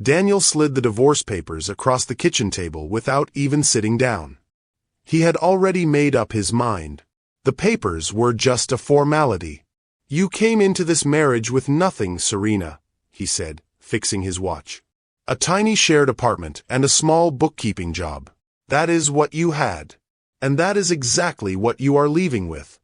Daniel slid the divorce papers across the kitchen table without even sitting down. He had already made up his mind. The papers were just a formality. "You came into this marriage with nothing, Serena," he said, fixing his watch. "A tiny shared apartment and a small bookkeeping job. That is what you had. And that is exactly what you are leaving with."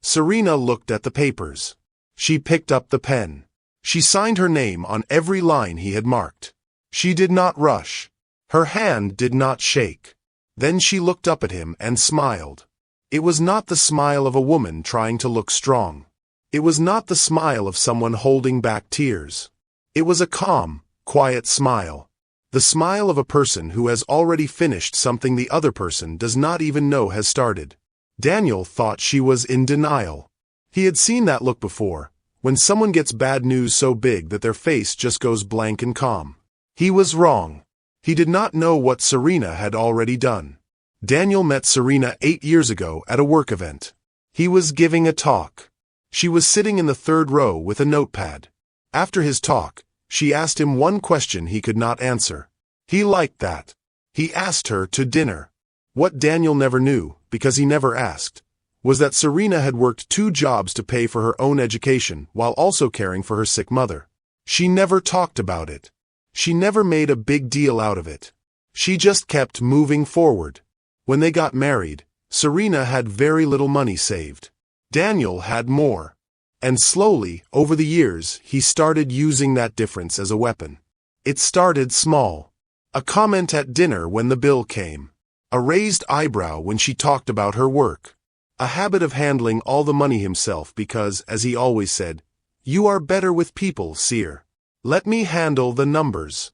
Serena looked at the papers. She picked up the pen. She signed her name on every line he had marked. She did not rush. Her hand did not shake. Then she looked up at him and smiled. It was not the smile of a woman trying to look strong. It was not the smile of someone holding back tears. It was a calm, quiet smile. The smile of a person who has already finished something the other person does not even know has started. Daniel thought she was in denial. He had seen that look before, when someone gets bad news so big that their face just goes blank and calm. He was wrong. He did not know what Serena had already done. Daniel met Serena 8 years ago at a work event. He was giving a talk. She was sitting in the third row with a notepad. After his talk, she asked him one question he could not answer. He liked that. He asked her to dinner. What Daniel never knew, because he never asked, was that Serena had worked 2 jobs to pay for her own education while also caring for her sick mother. She never talked about it. She never made a big deal out of it. She just kept moving forward. When they got married, Serena had very little money saved. Daniel had more. And slowly, over the years, he started using that difference as a weapon. It started small. A comment at dinner when the bill came. A raised eyebrow when she talked about her work. A habit of handling all the money himself because, as he always said, "You are better with people, Seer. Let me handle the numbers."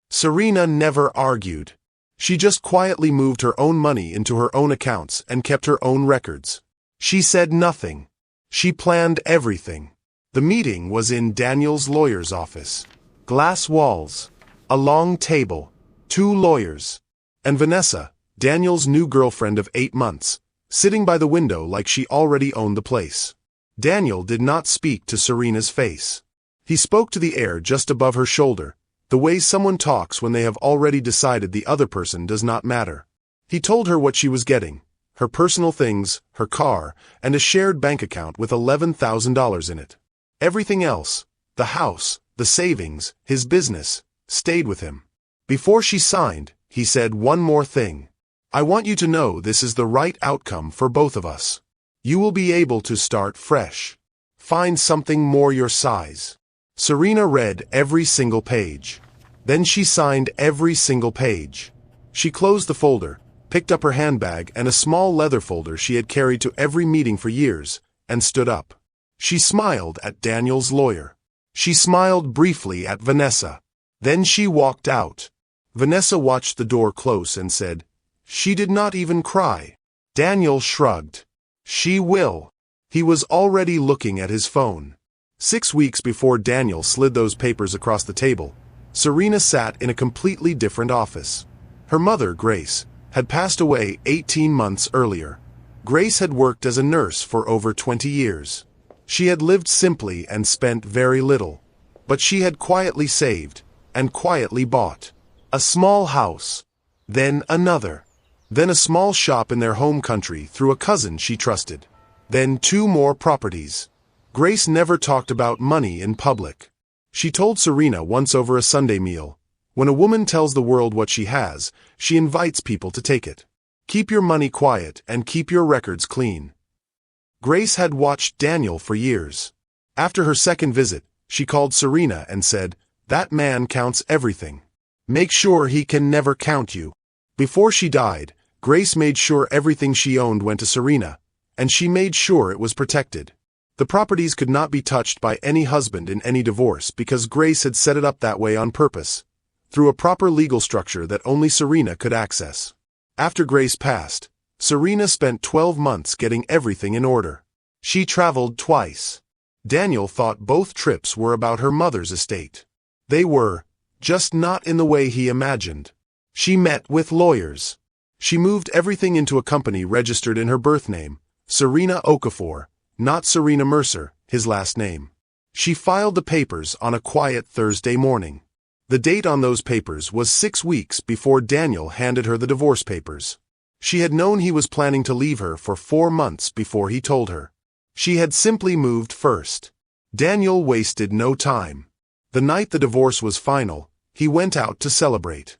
Serena never argued. She just quietly moved her own money into her own accounts and kept her own records. She said nothing. She planned everything. The meeting was in Daniel's lawyer's office. Glass walls, a long table, 2 lawyers, and Vanessa, Daniel's new girlfriend of 8 months, sitting by the window like she already owned the place. Daniel did not speak to Serena's face. He spoke to the air just above her shoulder, the way someone talks when they have already decided the other person does not matter. He told her what she was getting, her personal things, her car, and a shared bank account with $11,000 in it. Everything else, the house, the savings, his business, stayed with him. Before she signed, he said one more thing. "I want you to know this is the right outcome for both of us. You will be able to start fresh. Find something more your size." Serena read every single page. Then she signed every single page. She closed the folder, picked up her handbag and a small leather folder she had carried to every meeting for years, and stood up. She smiled at Daniel's lawyer. She smiled briefly at Vanessa. Then she walked out. Vanessa watched the door close and said, "She did not even cry." Daniel shrugged. "She will." He was already looking at his phone. 6 weeks before Daniel slid those papers across the table, Serena sat in a completely different office. Her mother, Grace, had passed away 18 months earlier. Grace had worked as a nurse for over 20 years. She had lived simply and spent very little. But she had quietly saved, and quietly bought. A small house. Then another. Then a small shop in their home country through a cousin she trusted. Then 2 more properties. Grace never talked about money in public. She told Serena once over a Sunday meal, "When a woman tells the world what she has, she invites people to take it. Keep your money quiet and keep your records clean." Grace had watched Daniel for years. After her second visit, she called Serena and said, "That man counts everything. Make sure he can never count you." Before she died, Grace made sure everything she owned went to Serena, and she made sure it was protected. The properties could not be touched by any husband in any divorce because Grace had set it up that way on purpose, through a proper legal structure that only Serena could access. After Grace passed, Serena spent 12 months getting everything in order. She traveled twice. Daniel thought both trips were about her mother's estate. They were, just not in the way he imagined. She met with lawyers. She moved everything into a company registered in her birth name, Serena Okafor, not Serena Mercer, his last name. She filed the papers on a quiet Thursday morning. The date on those papers was 6 weeks before Daniel handed her the divorce papers. She had known he was planning to leave her for 4 months before he told her. She had simply moved first. Daniel wasted no time. The night the divorce was final, he went out to celebrate.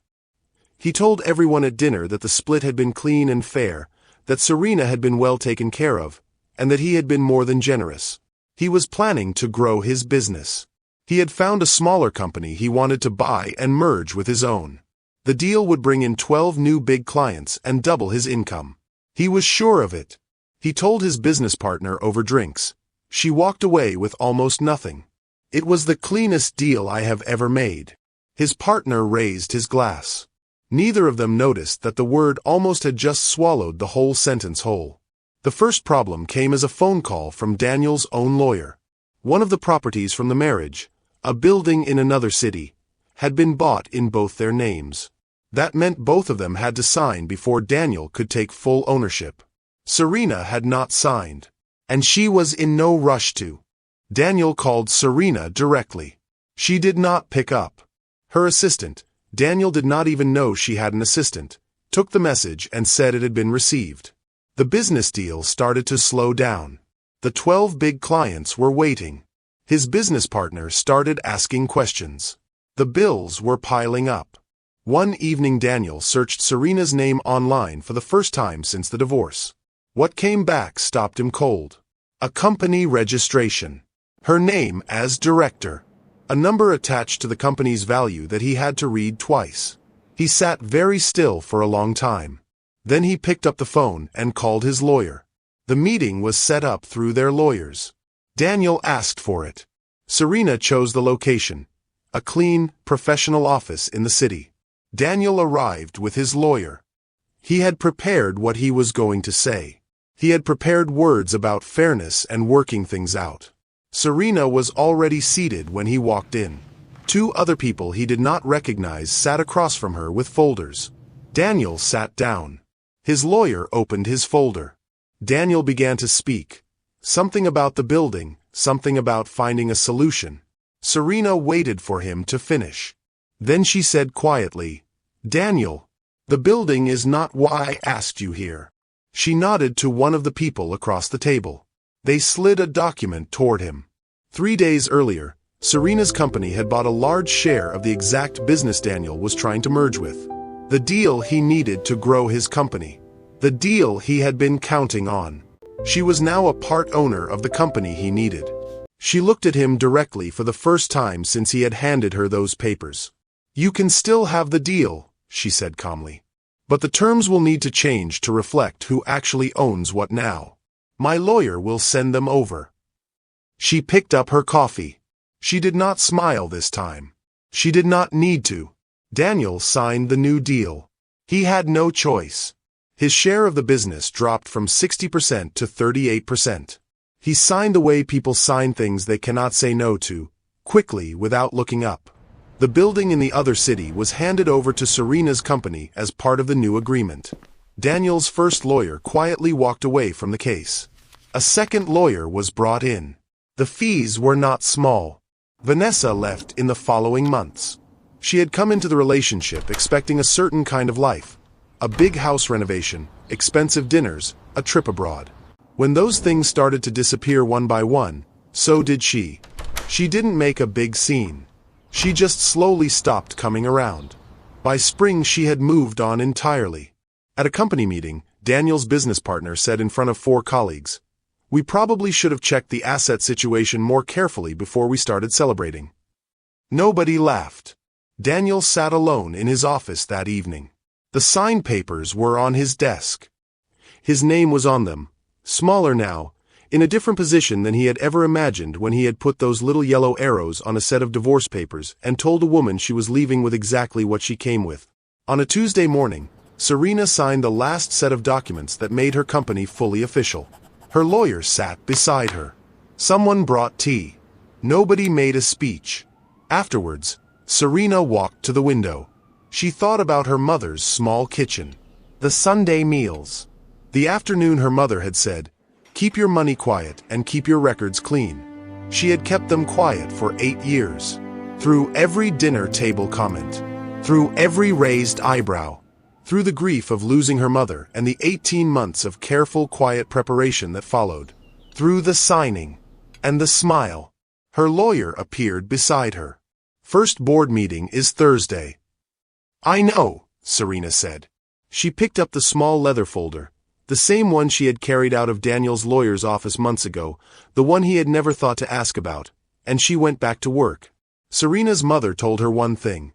He told everyone at dinner that the split had been clean and fair, that Serena had been well taken care of, and that he had been more than generous. He was planning to grow his business. He had found a smaller company he wanted to buy and merge with his own. The deal would bring in 12 new big clients and double his income. He was sure of it. He told his business partner over drinks. She walked away with almost nothing. It was the cleanest deal I have ever made. His partner raised his glass. Neither of them noticed that the word almost had just swallowed the whole sentence whole. The first problem came as a phone call from Daniel's own lawyer. One of the properties from the marriage, a building in another city, had been bought in both their names. That meant both of them had to sign before Daniel could take full ownership. Serena had not signed, and she was in no rush to. Daniel called Serena directly. She did not pick up. Her assistant, Daniel did not even know she had an assistant, took the message and said it had been received. The business deal started to slow down. The 12 big clients were waiting. His business partner started asking questions. The bills were piling up. One evening Daniel searched Serena's name online for the first time since the divorce. What came back stopped him cold. A company registration. Her name as director. A number attached to the company's value that he had to read twice. He sat very still for a long time. Then he picked up the phone and called his lawyer. The meeting was set up through their lawyers. Daniel asked for it. Serena chose the location. A clean, professional office in the city. Daniel arrived with his lawyer. He had prepared what he was going to say. He had prepared words about fairness and working things out. Serena was already seated when he walked in. 2 other people he did not recognize sat across from her with folders. Daniel sat down. His lawyer opened his folder. Daniel began to speak. Something about the building, something about finding a solution. Serena waited for him to finish. Then she said quietly, "Daniel, the building is not why I asked you here." She nodded to one of the people across the table. They slid a document toward him. 3 days earlier, Serena's company had bought a large share of the exact business Daniel was trying to merge with. The deal he needed to grow his company. The deal he had been counting on. She was now a part owner of the company he needed. She looked at him directly for the first time since he had handed her those papers. "You can still have the deal," she said calmly. "But the terms will need to change to reflect who actually owns what now. My lawyer will send them over." She picked up her coffee. She did not smile this time. She did not need to. Daniel signed the new deal. He had no choice. His share of the business dropped from 60% to 38%. He signed the way people sign things they cannot say no to, quickly without looking up. The building in the other city was handed over to Serena's company as part of the new agreement. Daniel's first lawyer quietly walked away from the case. A second lawyer was brought in. The fees were not small. Vanessa left in the following months. She had come into the relationship expecting a certain kind of life. A big house renovation, expensive dinners, a trip abroad. When those things started to disappear one by one, so did she. She didn't make a big scene. She just slowly stopped coming around. By spring she had moved on entirely. At a company meeting, Daniel's business partner said in front of 4 colleagues, "We probably should have checked the asset situation more carefully before we started celebrating." Nobody laughed. Daniel sat alone in his office that evening. The signed papers were on his desk. His name was on them, smaller now, in a different position than he had ever imagined when he had put those little yellow arrows on a set of divorce papers and told a woman she was leaving with exactly what she came with. On a Tuesday morning, Serena signed the last set of documents that made her company fully official. Her lawyer sat beside her. Someone brought tea. Nobody made a speech. Afterwards, Serena walked to the window. She thought about her mother's small kitchen. The Sunday meals. The afternoon her mother had said, "Keep your money quiet and keep your records clean." She had kept them quiet for 8 years. through every dinner table comment, through every raised eyebrow, through the grief of losing her mother and the 18 months of careful, quiet preparation that followed, through the signing and the smile. Her lawyer appeared beside her. First board meeting is Thursday. I know, Serena said. She picked up the small leather folder, the same one she had carried out of Daniel's lawyer's office months ago, the one he had never thought to ask about, and she went back to work. Serena's mother told her one thing: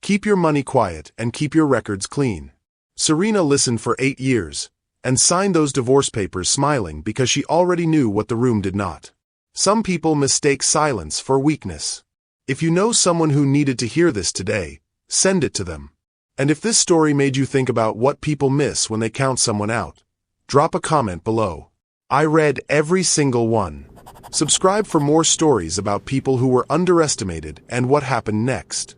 keep your money quiet and keep your records clean. Serena listened for 8 years, and signed those divorce papers smiling because she already knew what the room did not. Some people mistake silence for weakness. If you know someone who needed to hear this today, send it to them. And if this story made you think about what people miss when they count someone out, drop a comment below. I read every single one. Subscribe for more stories about people who were underestimated and what happened next.